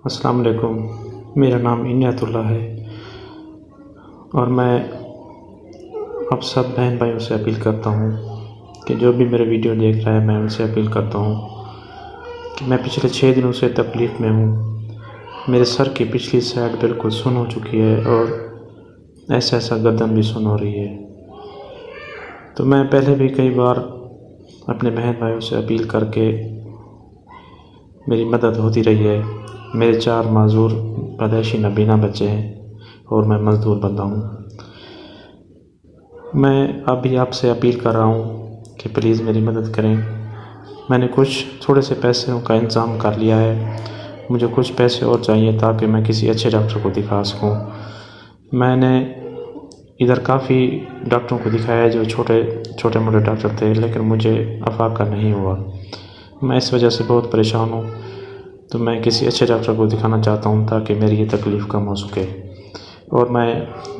السلام علیکم، میرا نام عنایت اللہ ہے اور میں اب سب بہن بھائیوں سے اپیل کرتا ہوں کہ جو بھی میرے ویڈیو دیکھ رہا ہے میں ان سے اپیل کرتا ہوں کہ میں پچھلے 6 دنوں سے تکلیف میں ہوں۔ میرے سر کی پچھلی سائڈ بالکل سن ہو چکی ہے اور ایسا گردن بھی سن ہو رہی ہے۔ تو میں پہلے بھی کئی بار اپنے بہن بھائیوں سے اپیل کر کے میری مدد ہوتی رہی ہے۔ میرے 4 معذور پیدائشی نابینا بچے ہیں اور میں مزدور بندہ ہوں۔ میں اب بھی آپ سے اپیل کر رہا ہوں کہ پلیز میری مدد کریں۔ میں نے تھوڑے سے پیسوں کا انتظام کر لیا ہے، مجھے کچھ پیسے اور چاہیے تاکہ میں کسی اچھے ڈاکٹر کو دکھا سکوں۔ میں نے ادھر کافی ڈاکٹروں کو دکھایا ہے جو چھوٹے موٹے ڈاکٹر تھے، لیکن مجھے افاقہ نہیں ہوا۔ میں اس وجہ سے بہت پریشان ہوں، تو میں کسی اچھے ڈاکٹر کو دکھانا چاہتا ہوں تاکہ میری یہ تکلیف کم ہو سکے اور میں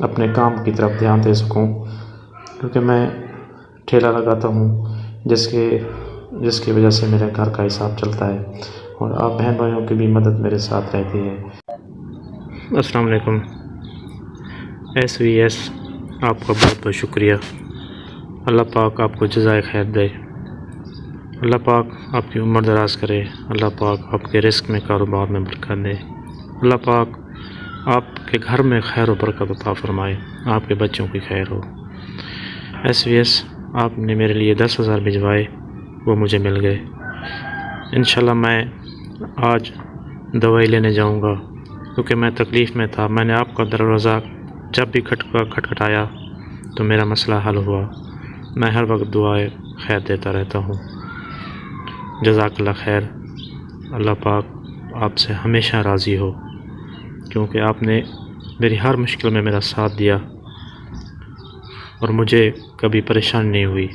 اپنے کام کی طرف دھیان دے سکوں، کیونکہ میں ٹھیلا لگاتا ہوں جس کی وجہ سے میرے گھر کا حساب چلتا ہے اور آپ بہن بھائیوں کی بھی مدد میرے ساتھ رہتی ہے۔ السلام علیکم۔ SVS آپ کا بہت بہت شکریہ۔ اللہ پاک آپ کو جزائے خیر دے، اللہ پاک آپ کی عمر دراز کرے، اللہ پاک آپ کے رزق میں کاروبار میں برکت دے، اللہ پاک آپ کے گھر میں خیر و برکت عطا فرمائے، آپ کے بچوں کی خیر ہو۔ SVS آپ نے میرے لیے 10,000 بھجوائے، وہ مجھے مل گئے۔ انشاءاللہ میں آج دوائی لینے جاؤں گا کیونکہ میں تکلیف میں تھا۔ میں نے آپ کا دروازہ جب بھی کھٹکھٹایا تو میرا مسئلہ حل ہوا۔ میں ہر وقت دعائے خیر دیتا رہتا ہوں۔ جزاک اللہ خیر۔ اللہ پاک آپ سے ہمیشہ راضی ہو، کیونکہ آپ نے میری ہر مشکل میں میرا ساتھ دیا اور مجھے کبھی پریشانی نہیں ہوئی۔